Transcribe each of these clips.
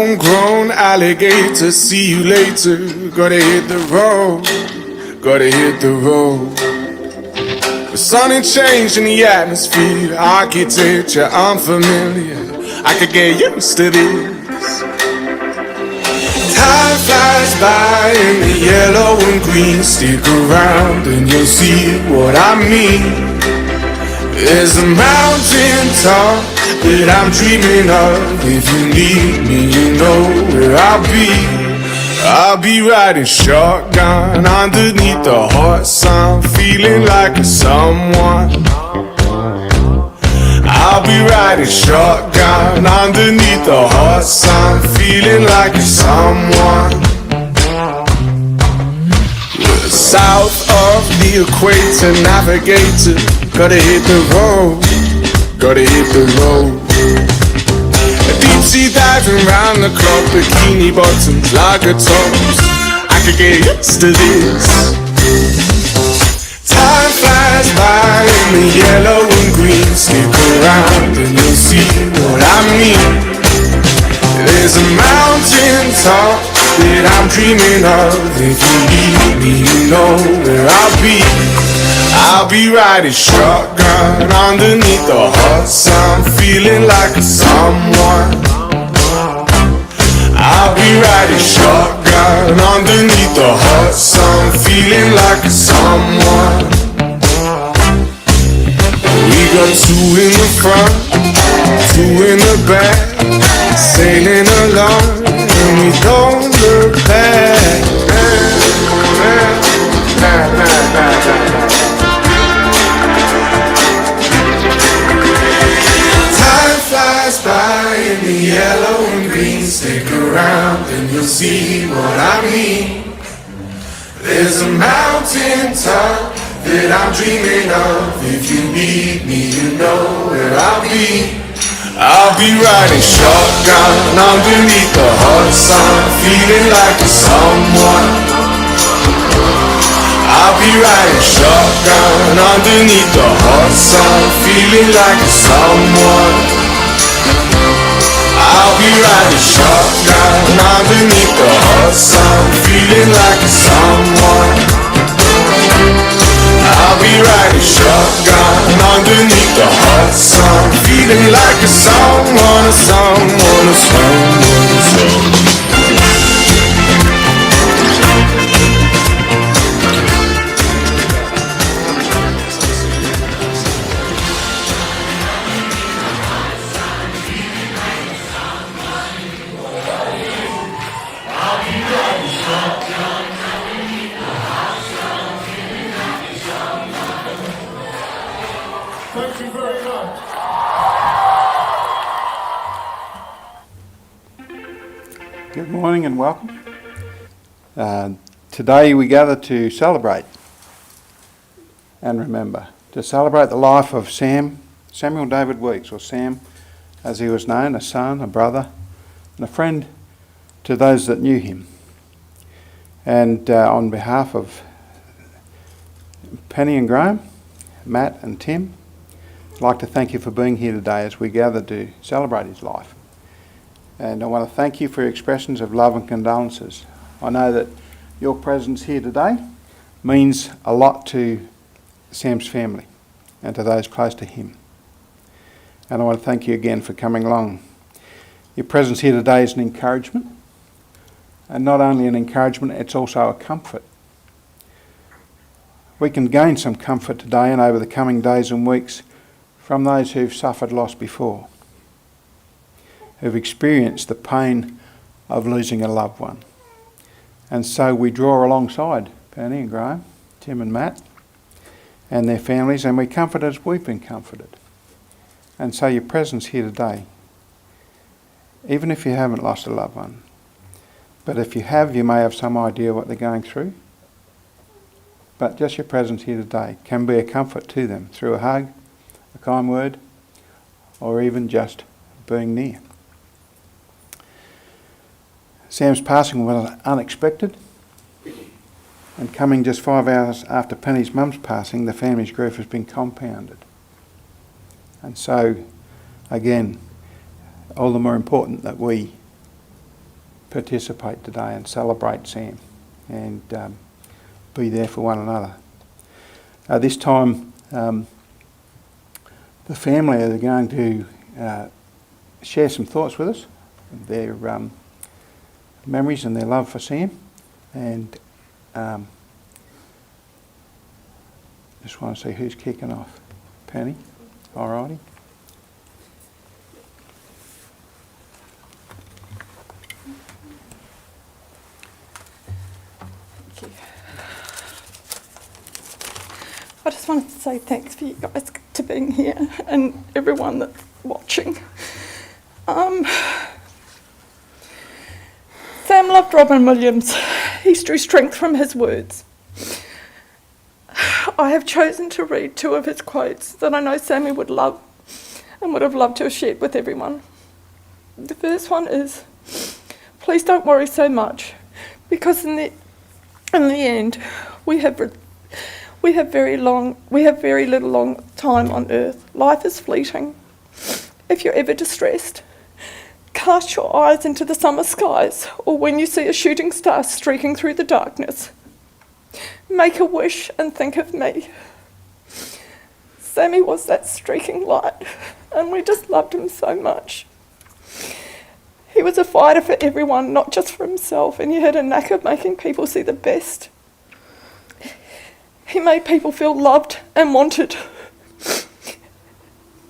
homegrown alligator. See you later. Gotta hit the road. Gotta hit the road. The sun ain't changing the atmosphere. Architecture unfamiliar. I could get used to this. Time flies by in the yellow and green. Stick around and you'll see what I mean. There's a mountain top that I'm dreaming of. If you need me, you know where I'll be. I'll be riding shotgun underneath the hot sun, feeling like a someone. I'll be riding shotgun underneath the hot sun, feeling like a someone. South of the equator, navigator. Gotta hit the road, gotta hit the road. Deep sea diving round the clock, bikini bottoms, lager tops. I could get used to this. Time flies by in the yellow and green. Stick around and you'll see what I mean. There's a mountain top that I'm dreaming of. If you need me, you know where I'll be. I'll be riding shotgun underneath the hot sun, feeling like a someone. I'll be riding shotgun underneath the hot sun, feeling like a someone. We got two in the front, two in the back, sailing along and we don't look back. Time flies by in the yellow and green. Stick around and you'll see what I mean. There's a mountain top that I'm dreaming of. If you need me, you know where I'll be. I'll be riding shotgun underneath the hot sun, feeling like a someone. I'll be riding shotgun underneath the hot sun, feeling like a someone. I'll be riding shotgun underneath the hot sun, feeling like a someone. I'll be riding shotgun underneath the hot sun, feeling like a someone, a someone, a someone, a someone. Thank you very much. Good morning and welcome. Today we gather to celebrate and remember, to celebrate the life of Samuel David Weeks, or Sam as he was known, a son, a brother and a friend to those that knew him. And on behalf of Penny and Graham, Matt and Tim, I'd like to thank you for being here today as we gather to celebrate his life. And I want to thank you for your expressions of love and condolences. I know that your presence here today means a lot to Sam's family and to those close to him. And I want to thank you again for coming along. Your presence here today is an encouragement. And not only an encouragement, it's also a comfort. We can gain some comfort today and over the coming days and weeks from those who've suffered loss before, who've experienced the pain of losing a loved one. And so we draw alongside Penny and Graham, Tim and Matt, and their families, and we comfort as we've been comforted. And so your presence here today, even if you haven't lost a loved one, but if you have, you may have some idea what they're going through. But just your presence here today can be a comfort to them through a hug, a kind word, or even just being near. Sam's passing was unexpected, and coming just 5 hours after Penny's mum's passing, the family's grief has been compounded. And so, again, all the more important that we participate today and celebrate Sam and be there for one another. This time, the family are going to share some thoughts with us, their memories and their love for Sam, and just want to see who's kicking off. Penny, alrighty. Thank you. I just wanted to say thanks for you guys to being here and everyone that's watching. Sam loved Robin Williams. He drew strength from his words. I have chosen to read 2 of his quotes that I know Sammy would love and would have loved to have shared with everyone. The first one is, please don't worry so much, because in the end, we have very little long time on earth. Life is fleeting. If you're ever distressed, cast your eyes into the summer skies, or when you see a shooting star streaking through the darkness, make a wish and think of me. Sammy was that streaking light, and we just loved him so much. He was a fighter for everyone, not just for himself, and he had a knack of making people see the best. He made people feel loved and wanted.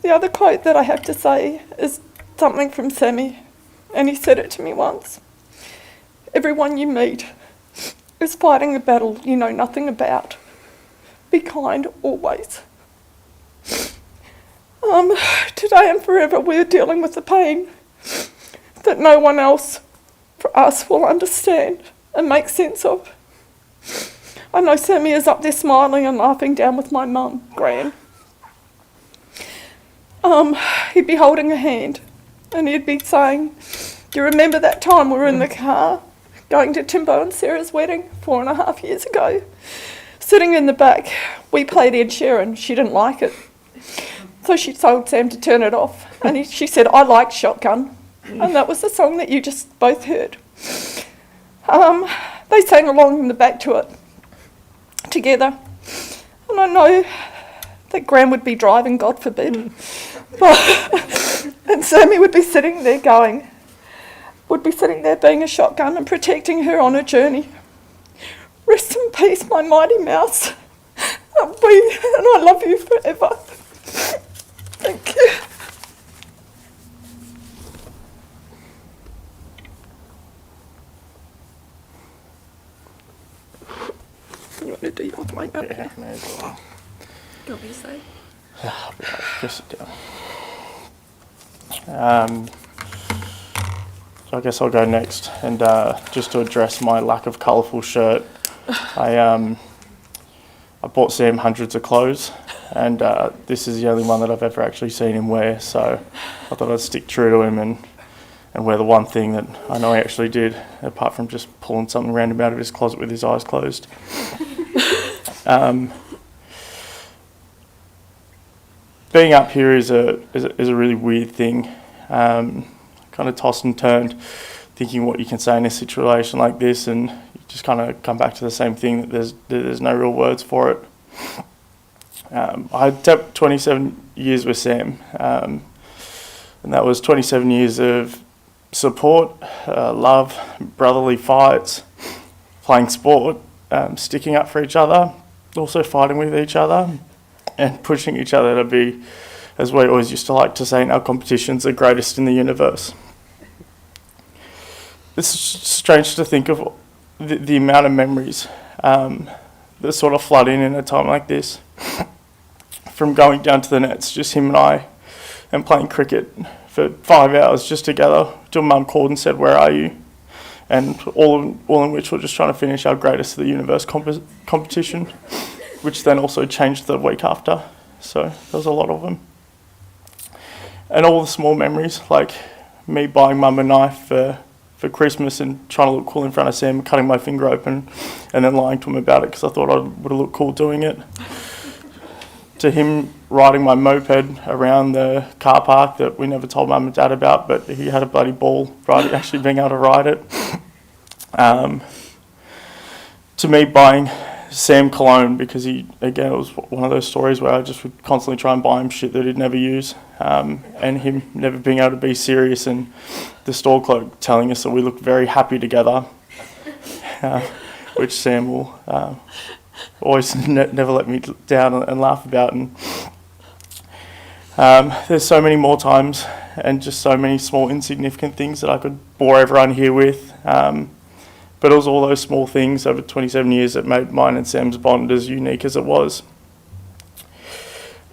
The other quote that I have to say is something from Sammy, and he said it to me once. Everyone you meet is fighting a battle you know nothing about. Be kind always. Today and forever we're dealing with the pain that no one else for us will understand and make sense of. I know Sammy is up there smiling and laughing down with my mum, Gran. He'd be holding a hand and he'd be saying, do you remember that time we were in the car going to Timbo and Sarah's wedding 4.5 years ago? Sitting in the back, we played Ed Sheeran. She didn't like it. So she told Sam to turn it off. And she said, I like Shotgun. And that was the song that you just both heard. They sang along in the back to it together. And I know that Gran would be driving, God forbid. And Sammy would be sitting there being a shotgun and protecting her on her journey. Rest in peace, my mighty mouse. And I love you forever. Thank you. You want to do yours, mate? Yeah, may as well. You want me to say? I'll be right. Just sit down. So I guess I'll go next, and just to address my lack of colourful shirt, I bought Sam hundreds of clothes, and this is the only one that I've ever actually seen him wear, so I thought I'd stick true to him and wear the one thing that I know he actually did, apart from just pulling something random out of his closet with his eyes closed. Being up here is a really weird thing. Kind of tossed and turned, thinking what you can say in a situation like this, and you just kind of come back to the same thing, that there's no real words for it. I had 27 years with Sam, and that was 27 years of support, love, brotherly fights, playing sport, sticking up for each other, also fighting with each other, and pushing each other to be, as we always used to like to say in our competitions, the greatest in the universe. It's strange to think of the amount of memories that sort of flood in a time like this. From going down to the nets, just him and I, and playing cricket for 5 hours just together, till Mum called and said, "Where are you?" And all in which we're just trying to finish our greatest of the universe competition, which then also changed the week after. So there was a lot of them. And all the small memories, like me buying Mum a knife for Christmas and trying to look cool in front of Sam, cutting my finger open, and then lying to him about it because I thought I would have looked cool doing it. to him riding my moped around the car park that we never told Mum and Dad about, but he had a bloody ball actually being able to ride it. To me buying Sam cologne because it was one of those stories where I just would constantly try and buy him shit that he'd never use, and him never being able to be serious, and the store clerk telling us that we look very happy together, which Sam will always never let me down and laugh about. And there's so many more times and just so many small insignificant things that I could bore everyone here with. But it was all those small things over 27 years that made mine and Sam's bond as unique as it was.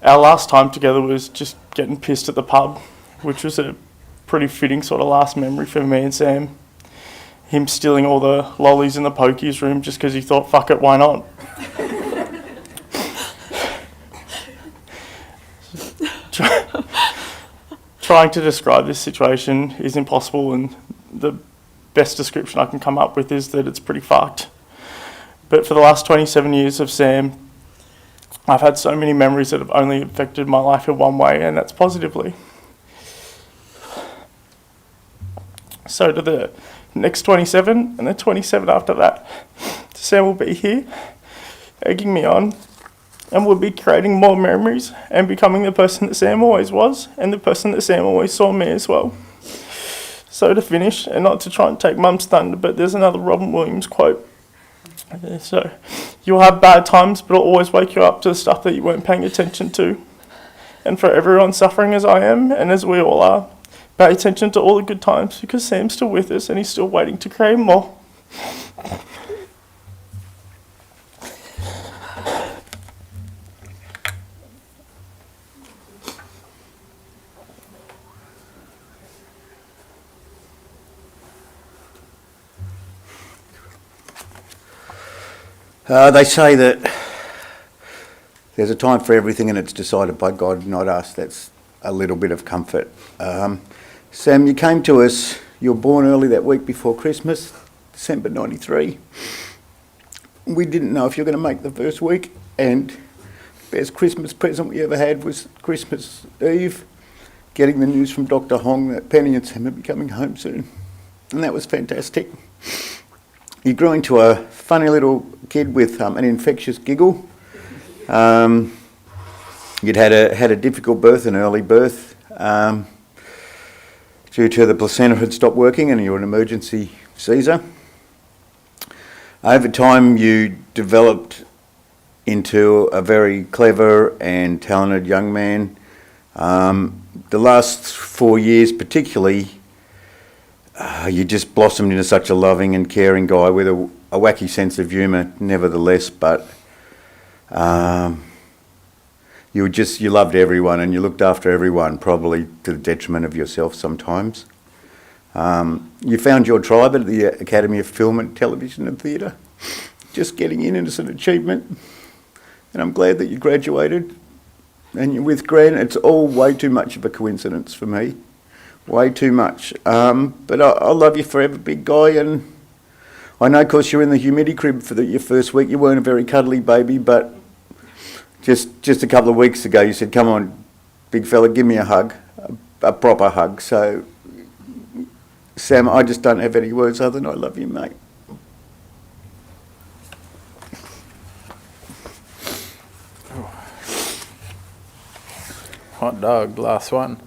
Our last time together was just getting pissed at the pub, which was a pretty fitting sort of last memory for me and Sam. Him stealing all the lollies in the pokies room just because he thought, fuck it, why not? Trying to describe this situation is impossible, and the best description I can come up with is that it's pretty fucked. But for the last 27 years of Sam, I've had so many memories that have only affected my life in one way, and that's positively. So to the next 27 and the 27 after that, Sam will be here, egging me on, and we'll be creating more memories and becoming the person that Sam always was and the person that Sam always saw me as well. So to finish, and not to try and take Mum's thunder, but there's another Robin Williams quote. So, you'll have bad times, but it'll always wake you up to the stuff that you weren't paying attention to. And for everyone suffering as I am, and as we all are, pay attention to all the good times, because Sam's still with us and he's still waiting to create more. They say that there's a time for everything and it's decided by God, not us. That's a little bit of comfort. Sam, you came to us, you were born early that week before Christmas, December 93. We didn't know if you were going to make the first week, and the best Christmas present we ever had was Christmas Eve, getting the news from Dr. Hong that Penny and Sam would be coming home soon. And that was fantastic. You grew into a funny little kid with an infectious giggle. You'd had a difficult birth, an early birth, due to the placenta had stopped working and you were an emergency Caesar. Over time you developed into a very clever and talented young man. The last 4 years particularly, you just blossomed into such a loving and caring guy with a wacky sense of humour nevertheless, but you loved everyone and you looked after everyone, probably to the detriment of yourself sometimes. You found your tribe at the Academy of Film and Television and Theatre. Just getting in is an achievement, and I'm glad that you graduated. And you're with Gran. It's all way too much of a coincidence for me. Way too much. But I'll love you forever, big guy. And I know, of course, you're in the humidity crib for your first week. You weren't a very cuddly baby, but just a couple of weeks ago you said, come on, big fella, give me a hug, a proper hug. So, Sam, I just don't have any words other than I love you, mate. Hot dog, last one.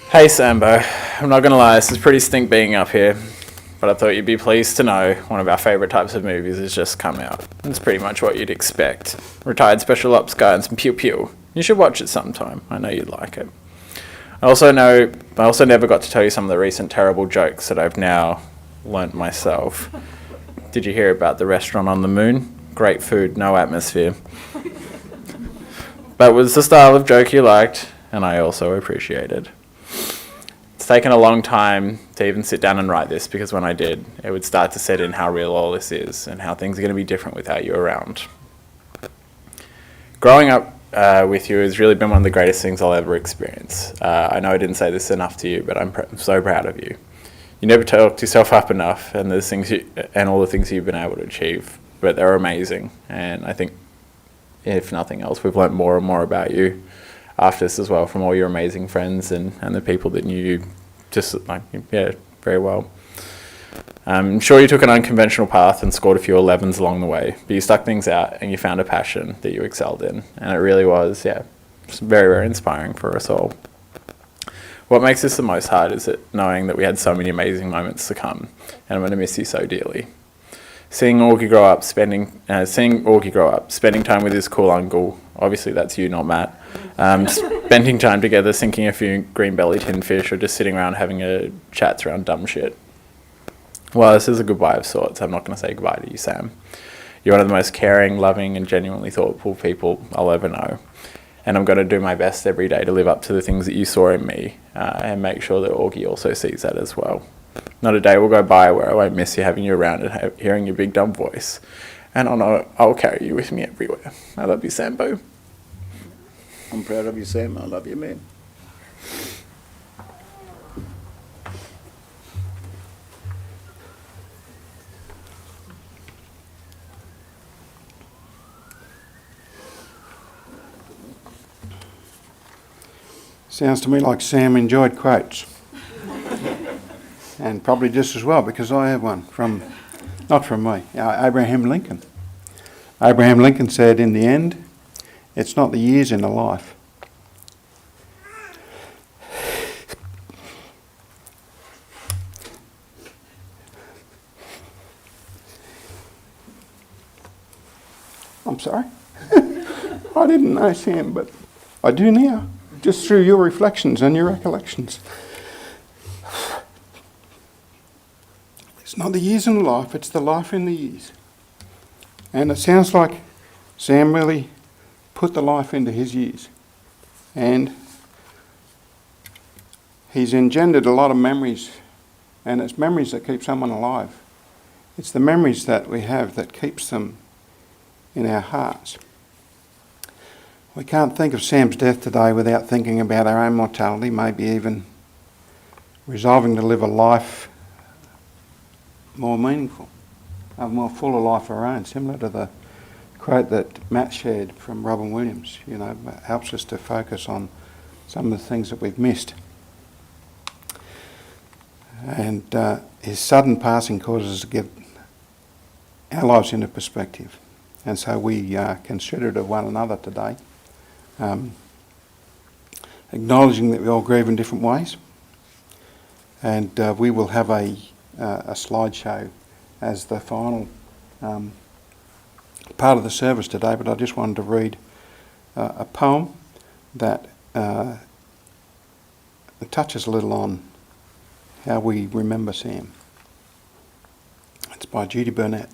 Hey Sambo, I'm not gonna lie, this is pretty stink being up here, but I thought you'd be pleased to know one of our favourite types of movies has just come out. It's pretty much what you'd expect. Retired special ops guy and some pew pew. You should watch it sometime, I know you'd like it. I also never got to tell you some of the recent terrible jokes that I've now learnt myself. Did you hear about the restaurant on the moon? Great food, no atmosphere. But it was the style of joke you liked, and I also appreciated. It's taken a long time to even sit down and write this, because when I did, it would start to set in how real all this is and how things are going to be different without you around. Growing up with you has really been one of the greatest things I'll ever experience. I know I didn't say this enough to you, but I'm so proud of you. You never talked yourself up enough, and there's things and all the things you've been able to achieve, but they're amazing, and I think if nothing else, we've learnt more and more about you after this as well, from all your amazing friends and the people that knew you just very well. I'm sure you took an unconventional path and scored a few 11s along the way, but you stuck things out and you found a passion that you excelled in, and it really was, just very, very inspiring for us all. What makes this the most hard is knowing that we had so many amazing moments to come, and I'm going to miss you so dearly. Seeing Augie grow up, spending time with his cool uncle, obviously that's you, not Matt, spending time together, sinking a few green-bellied tin fish, or just sitting around having a chats around dumb shit. Well, this is a goodbye of sorts. I'm not going to say goodbye to you, Sam. You're one of the most caring, loving, and genuinely thoughtful people I'll ever know. And I'm going to do my best every day to live up to the things that you saw in me, and make sure that Augie also sees that as well. Not a day will go by where I won't miss you, having you around and hearing your big dumb voice. And I know I'll carry you with me everywhere. I love you, Sambo. I'm proud of you, Sam. I love you, man. Sounds to me like Sam enjoyed quotes. And probably just as well, because I have one not from me, Abraham Lincoln. Abraham Lincoln said, in the end, it's not the years in a life. I'm sorry. I didn't know Sam, but I do now, just through your reflections and your recollections. It's not the years in life, it's the life in the years. And it sounds like Sam really put the life into his years. And he's engendered a lot of memories, and it's memories that keep someone alive. It's the memories that we have that keeps them in our hearts. We can't think of Sam's death today without thinking about our own mortality, maybe even resolving to live a life more meaningful, a more fuller life of our own, similar to the quote that Matt shared from Robin Williams. It helps us to focus on some of the things that we've missed. And his sudden passing causes us to get our lives into perspective. And so we consider it of one another today, acknowledging that we all grieve in different ways. And we will have a slideshow as the final part of the service today, but I just wanted to read a poem that touches a little on how we remember Sam. It's by Judy Burnett.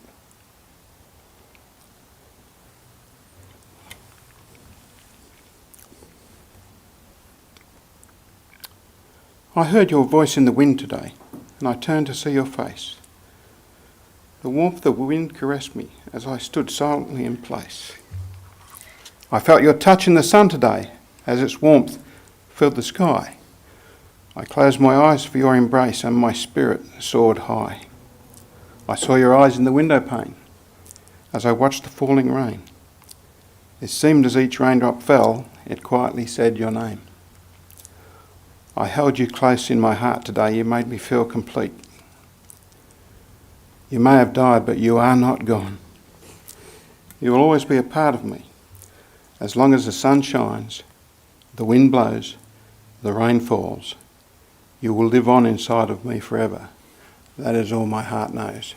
I heard your voice in the wind today, and I turned to see your face. The warmth of the wind caressed me as I stood silently in place. I felt your touch in the sun today as its warmth filled the sky. I closed my eyes for your embrace and my spirit soared high. I saw your eyes in the window pane as I watched the falling rain. It seemed as each raindrop fell, it quietly said your name. I held you close in my heart today, you made me feel complete. You may have died, but you are not gone. You will always be a part of me. As long as the sun shines, the wind blows, the rain falls, you will live on inside of me forever. That is all my heart knows.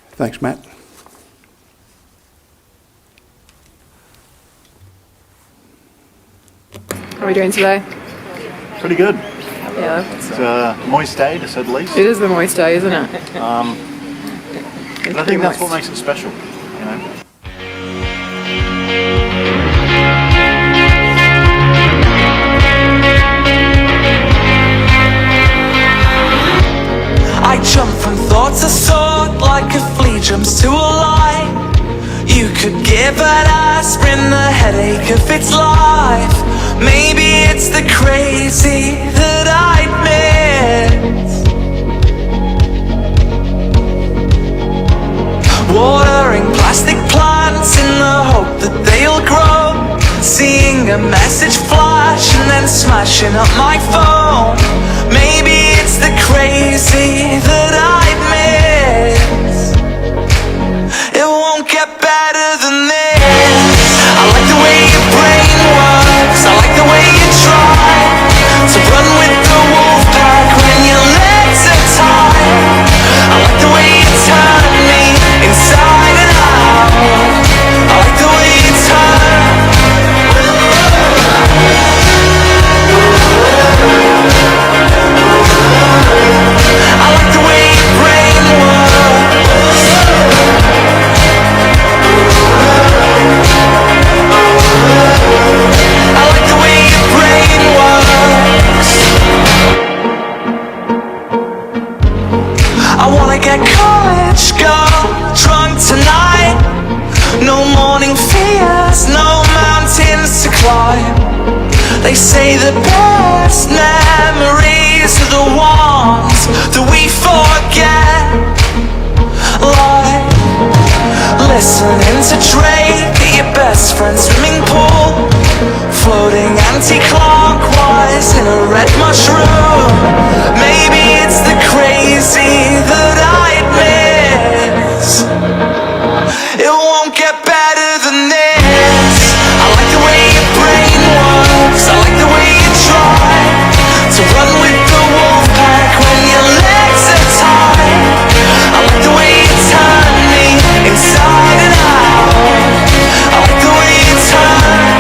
Thanks, Matt. How are we doing today? Pretty good. Yeah. It's a moist day, to say the least. It is the moist day, isn't it? But I think that's what makes it special, you know. I jump from thought to thought like a flea jumps to a line. You could give an aspirin the headache of its life. Maybe it's the crazy that I miss. Watering plastic plants hope that they'll grow. Seeing a message flash and then smashing up my phone. Maybe it's the crazy that I miss. It won't get better than this. I like the way your brain works. I like the way you try to run with the wolf pack when your legs are tied. I like the way you turn me inside and out. I like the way you turn. I like the way your brain works. I like the way your brain works. I wanna get college girl drunk tonight. No morning fears, no mountains to climb. They say the best memories are the ones that we forget. Like listening to Drake at your best friend's swimming pool, floating anti-clockwise in a red mushroom. Maybe it's the crazy that I'd miss. It won't get better than this. I like the way your brain works. I like the way you try to run with the wolf pack when your legs are tied. I like the way you turn me inside and out. I like the way you turn.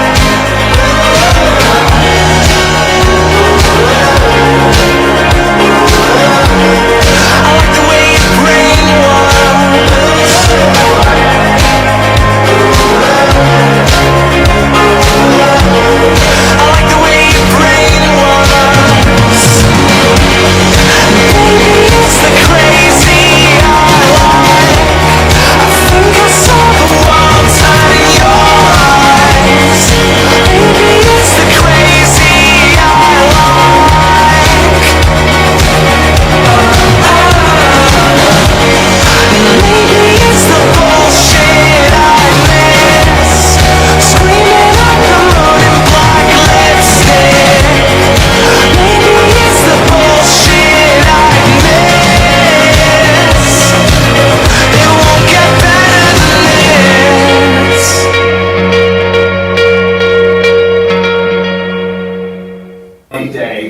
I like the way your brain works. I like the way your brain works. Maybe it's the crazy I like. I think I saw the world turn in your eyes. Maybe it's the crazy I like. Maybe it's the bullshit I miss. Screaming up the road in black lipstick. Maybe it's the bullshit I miss. It won't get better than this. Day.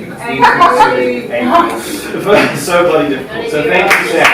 So bloody difficult. So thank you, Sam.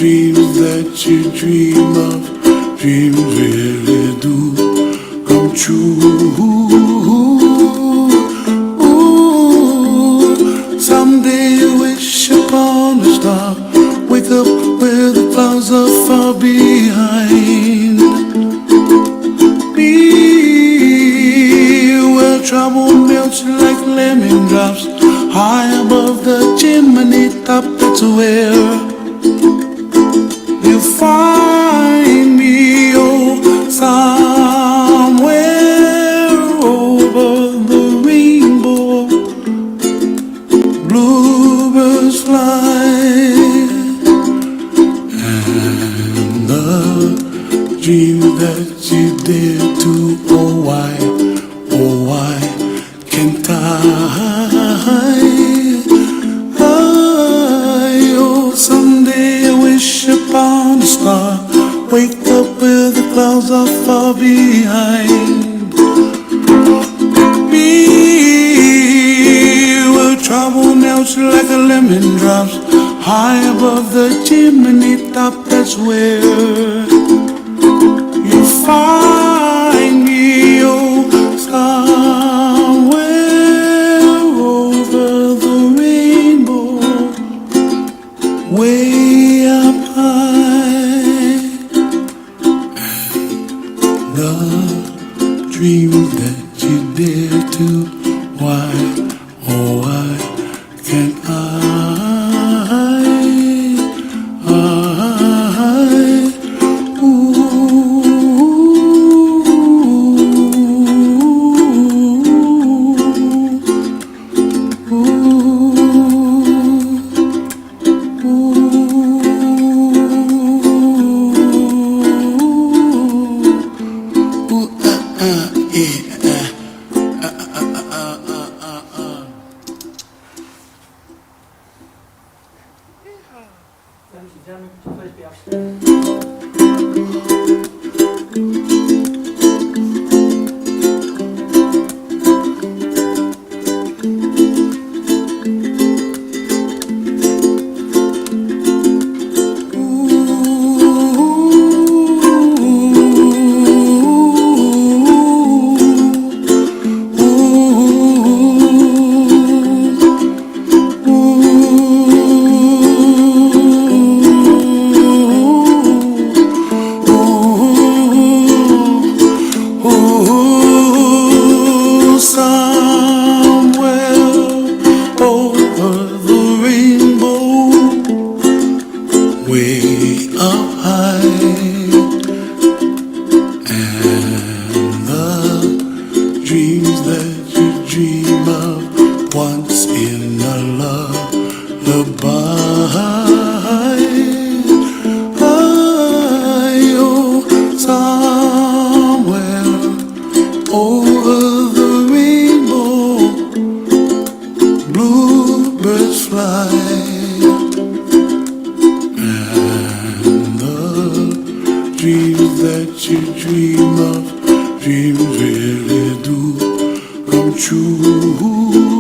dreams that you dream of, dreams really do come true. Someday you wish upon a star, wake up where the clouds are far behind. Be where trouble melts like lemon drops high above the chimney top, that's where you find me, oh, somewhere over the rainbow, bluebirds fly, and the dream that you dare to, oh why can't I? Oh, someday I wish upon a star, wake up where the clouds are far behind me, where trouble melts like a lemon drops, high above the chimney top, that's where you find me, oh, somewhere over the rainbow, way up high. The dream that you dare to, why, oh why can't I? Dreams that you dream of, dreams really do come true.